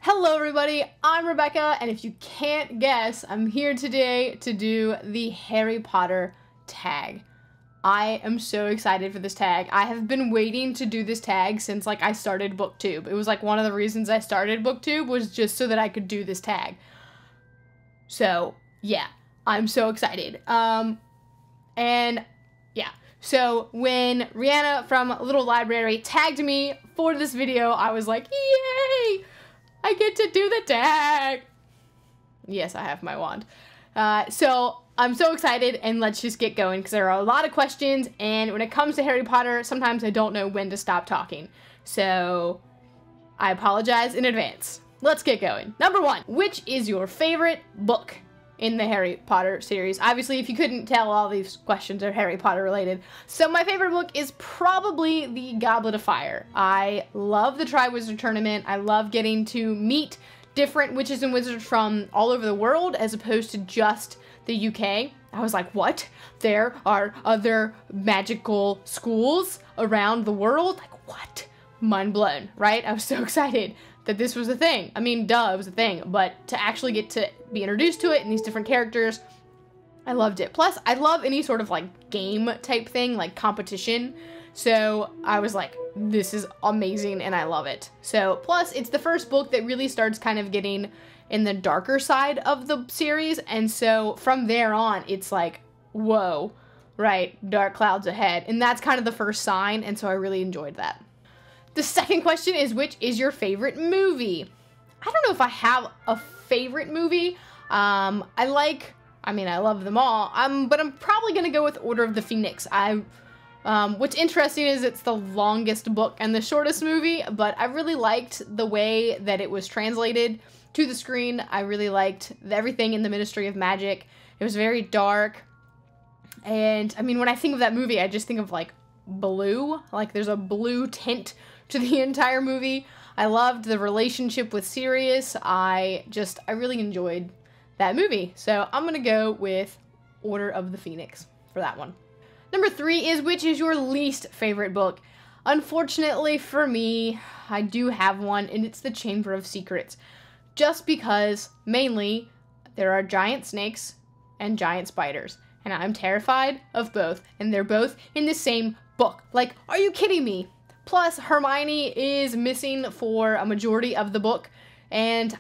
Hello everybody, I'm Rebecca, and if you can't guess, I'm here today to do the Harry Potter tag. I am so excited for this tag. I have been waiting to do this tag since I started BookTube. It was one of the reasons I started BookTube was just so that I could do this tag. So yeah, I'm so excited. So when Rihanna from Little Library tagged me for this video, I was like, yay! I get to do the tag! Yes, I have my wand. So I'm so excited, and let's just get going, because there are a lot of questions, and when it comes to Harry Potter, sometimes I don't know when to stop talking. So I apologize in advance. Let's get going. Number 1, which is your favorite book in the Harry Potter series? Obviously, if you couldn't tell, all these questions are Harry Potter related. So my favorite book is probably The Goblet of Fire. I love the Triwizard Tournament. I love getting to meet different witches and wizards from all over the world as opposed to just the UK. I was like, what? There are other magical schools around the world? Like, what? Mind blown, right? I was so excited that this was a thing. I mean, duh, it was a thing, but to actually get to be introduced to it and these different characters, I loved it. Plus, I love any sort of game type thing, competition. So I was like, this is amazing and I love it. So plus it's the first book that really starts kind of getting in the darker side of the series. And so from there on, it's like, whoa, right, dark clouds ahead. And that's kind of the first sign. And so I really enjoyed that. The second question is, which is your favorite movie? I don't know if I have a favorite movie. I love them all, but I'm probably going to go with Order of the Phoenix. What's interesting is it's the longest book and the shortest movie, but I really liked the way that it was translated to the screen. I really liked everything in the Ministry of Magic. It was very dark. And, I mean, when I think of that movie, I just think of, blue. There's a blue tint to the entire movie. I loved the relationship with Sirius. I really enjoyed that movie. So I'm gonna go with Order of the Phoenix for that one. Number 3 is, which is your least favorite book? Unfortunately for me, I do have one, and it's The Chamber of Secrets. Just because, mainly, there are giant snakes and giant spiders. And I'm terrified of both, and they're both in the same book. Are you kidding me? Plus, Hermione is missing for a majority of the book, and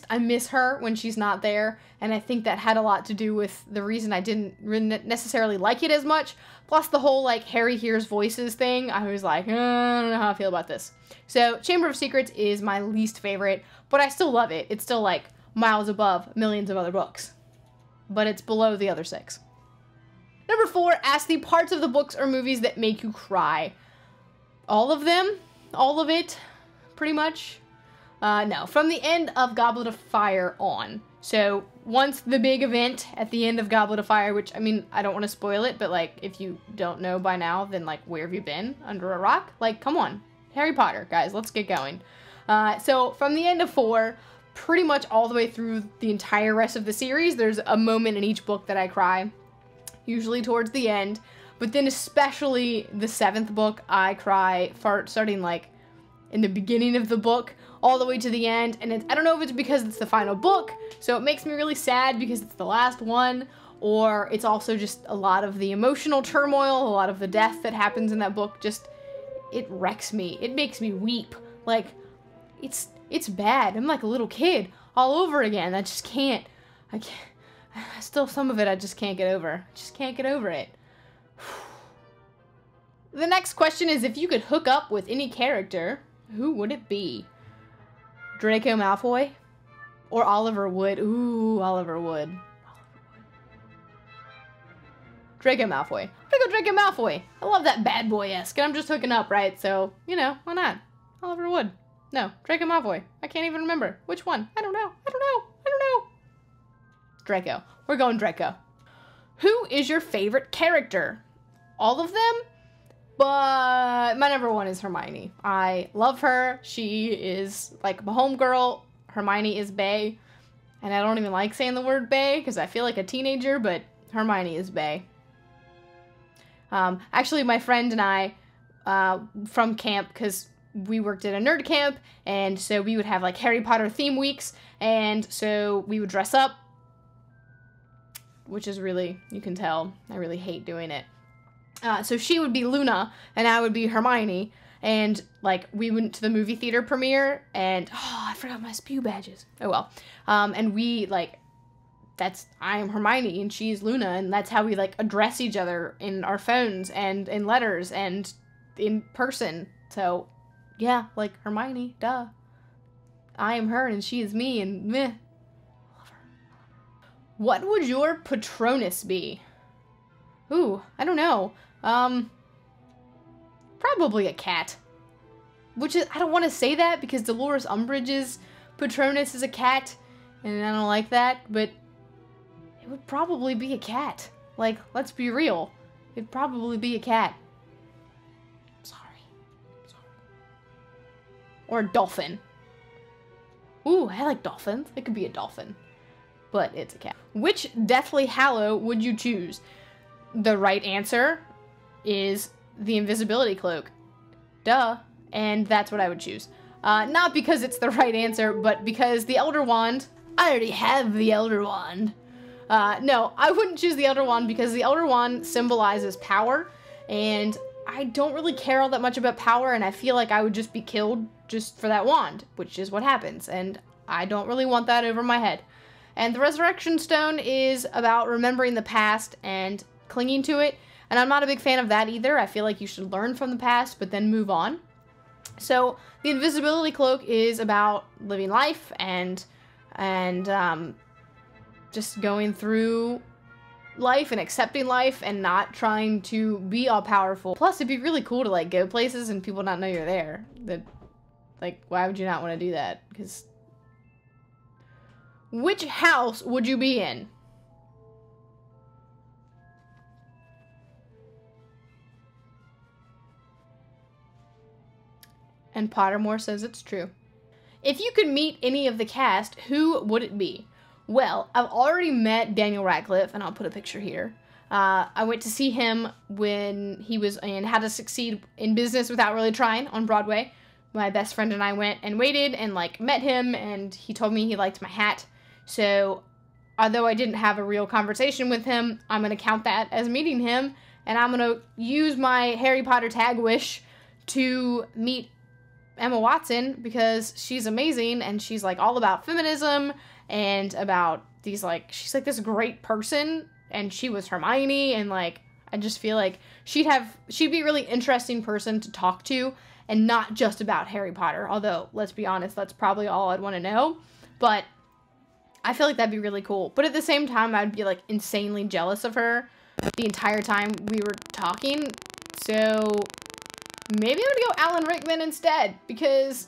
I miss her when she's not there, and I think that had a lot to do with the reason I didn't necessarily like it as much. Plus, the whole, Harry hears voices thing, I was like, I don't know how I feel about this. So, Chamber of Secrets is my least favorite, but I still love it. It's still, miles above millions of other books. But it's below the other 6. Number 4, ask the parts of the books or movies that make you cry. All of them? All of it? Pretty much? No. From the end of Goblet of Fire on. So, once the big event at the end of Goblet of Fire, which, I don't want to spoil it, but, if you don't know by now, then, where have you been? Under a rock? Come on. Harry Potter, guys. Let's get going. So, from the end of 4, pretty much all the way through the entire rest of the series, there's a moment in each book that I cry. Usually towards the end, but then especially the 7th book, I cry starting in the beginning of the book all the way to the end, and I don't know if it's because it's the final book, so it makes me really sad because it's the last one, or it's also just a lot of the emotional turmoil, a lot of the death that happens in that book, it wrecks me. It makes me weep. It's bad. I'm like a little kid all over again. I can't. Still, some of it I just can't get over. Just can't get over it. The next question is, if you could hook up with any character, who would it be? Draco Malfoy? Or Oliver Wood? Ooh, Oliver Wood. Draco Malfoy. I'm gonna go Draco Malfoy. I love that bad boy-esque. I'm just hooking up, right? So, why not? Oliver Wood. No, Draco Malfoy. I can't even remember. Which one? I don't know. Draco. We're going Draco. Who is your favorite character? All of them? But my number 1 is Hermione. I love her. She is my homegirl. Hermione is bae. And I don't even like saying the word bae because I feel like a teenager, but Hermione is bae. Actually, my friend and I, from camp, because we worked at a nerd camp, and so we would have like Harry Potter theme weeks, and so we would dress up, which is really, you can tell, I really hate doing it. So she would be Luna, and I would be Hermione, and, like, we went to the movie theater premiere, and, oh, I forgot my spew badges. Oh, well. And we, like, I am Hermione, and she's Luna, and that's how we, like, address each other in our phones, and in letters, and in person. So, yeah, like, Hermione, duh. I am her, and she is me, and meh. Love her. What would your Patronus be? Ooh, I don't know. Probably a cat. Which is, I don't want to say that because Dolores Umbridge's Patronus is a cat, and I don't like that, but it would probably be a cat. Like, let's be real. It'd probably be a cat. Sorry. Or a dolphin. Ooh, I like dolphins. It could be a dolphin. But it's a cat. Which Deathly Hallow would you choose? The right answer is the invisibility cloak. Duh. And that's what I would choose. Not because it's the right answer, but because the Elder Wand, I already have the Elder Wand. No, I wouldn't choose the Elder Wand because the Elder Wand symbolizes power, and I don't really care all that much about power, and I feel like I would just be killed just for that wand, which is what happens, and I don't really want that over my head. And the Resurrection Stone is about remembering the past and clinging to it, and I'm not a big fan of that either. I feel like you should learn from the past, but then move on. So the invisibility cloak is about living life and just going through life and accepting life and not trying to be all powerful. Plus, it'd be really cool to like go places and people not know you're there. Like, why would you not want to do that? Because which house would you be in? And Pottermore says it's true. If you could meet any of the cast, who would it be? Well, I've already met Daniel Radcliffe, and I'll put a picture here. I went to see him when he was in How to Succeed in Business Without Really Trying on Broadway. My best friend and I went and waited and, like, met him, and he told me he liked my hat. So, although I didn't have a real conversation with him, I'm going to count that as meeting him, and I'm going to use my Harry Potter tag wish to meet Emma Watson because she's amazing and she's like all about feminism and about these like she's like this great person, and she was Hermione, and like I just feel like she'd be a really interesting person to talk to and not just about Harry Potter, although let's be honest, that's probably all I'd want to know. But I feel like that'd be really cool. But at the same time, I'd be like insanely jealous of her the entire time we were talking. So maybe I'm gonna go Alan Rickman instead, because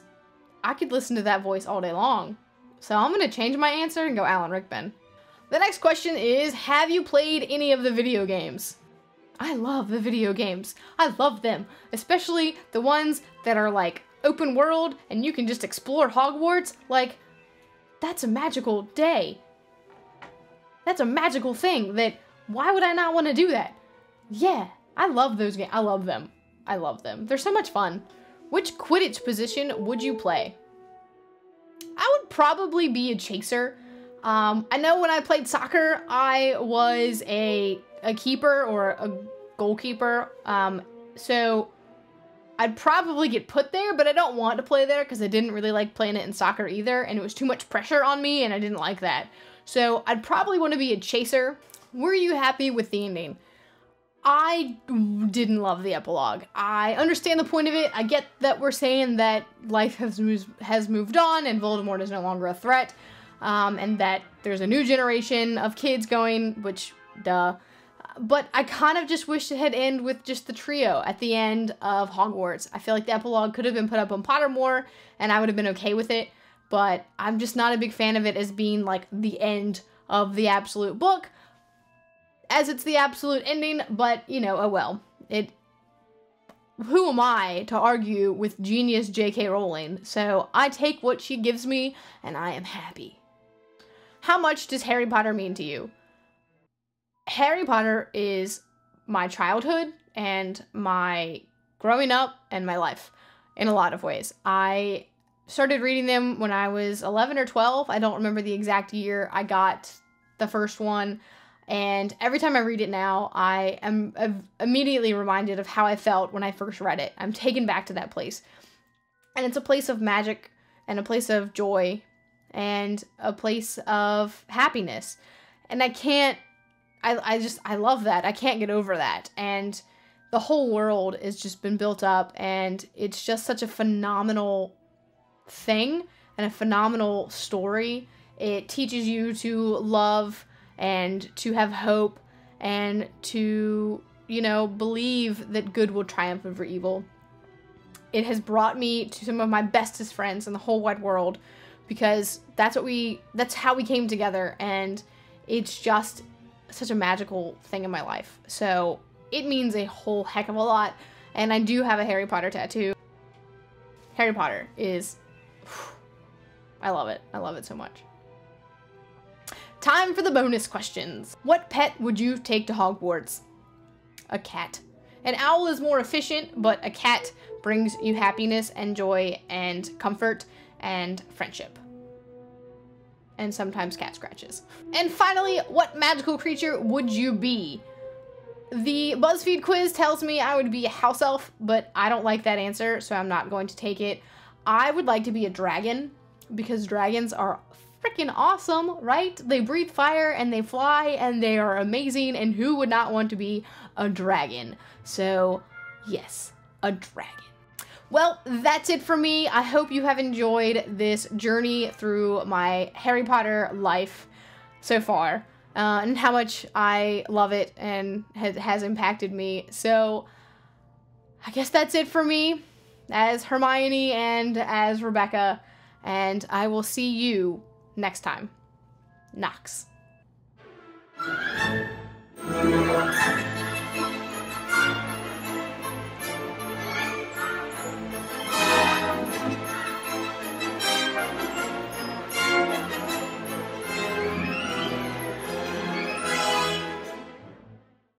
I could listen to that voice all day long. So I'm gonna change my answer and go Alan Rickman. The next question is, have you played any of the video games? I love the video games. I love them. Especially the ones that are like open world and you can just explore Hogwarts. Like, that's a magical day. That's a magical thing that, why would I not want to do that? Yeah, I love those games. I love them. I love them. They're so much fun. Which Quidditch position would you play? I would probably be a chaser. I know when I played soccer, I was a keeper or a goalkeeper. So I'd probably get put there, but I don't want to play there because I didn't really like playing it in soccer either, and it was too much pressure on me, and I didn't like that. So I'd probably want to be a chaser. Were you happy with the ending? I didn't love the epilogue. I understand the point of it. I get that we're saying that life has moved on and Voldemort is no longer a threat, and that there's a new generation of kids going, which, duh. But I kind of just wish it had ended with just the trio at the end of Hogwarts. I feel like the epilogue could have been put up on Pottermore, and I would have been okay with it, but I'm just not a big fan of it as being, like, the end of the absolute book, as it's the absolute ending, but, you know, oh well. Who am I to argue with genius J.K. Rowling? So I take what she gives me, and I am happy. How much does Harry Potter mean to you? Harry Potter is my childhood, and my growing up, and my life. in a lot of ways. I started reading them when I was 11 or 12. I don't remember the exact year I got the first one. And every time I read it now, I am immediately reminded of how I felt when I first read it. I'm taken back to that place. And it's a place of magic and a place of joy and a place of happiness. And I love that. I can't get over that. And the whole world has just been built up, and it's just such a phenomenal thing and a phenomenal story. It teaches you to love and to have hope and to, you know, believe that good will triumph over evil. It has brought me to some of my bestest friends in the whole wide world, because that's how we came together, and it's just such a magical thing in my life. So it means a whole heck of a lot, and I do have a Harry Potter tattoo. Harry Potter is, I love it. I love it so much. Time for the bonus questions. What pet would you take to Hogwarts? A cat. An owl is more efficient, but a cat brings you happiness and joy and comfort and friendship. And sometimes cat scratches. And finally, what magical creature would you be? The BuzzFeed quiz tells me I would be a house elf, but I don't like that answer, so I'm not going to take it. I would like to be a dragon, because dragons are freaking awesome, right? They breathe fire and they fly and they are amazing, and who would not want to be a dragon? So yes, a dragon. Well, that's it for me. I hope you have enjoyed this journey through my Harry Potter life so far, and how much I love it and has impacted me. So I guess that's it for me as Hermione and as Rebecca, and I will see you next time. Knox.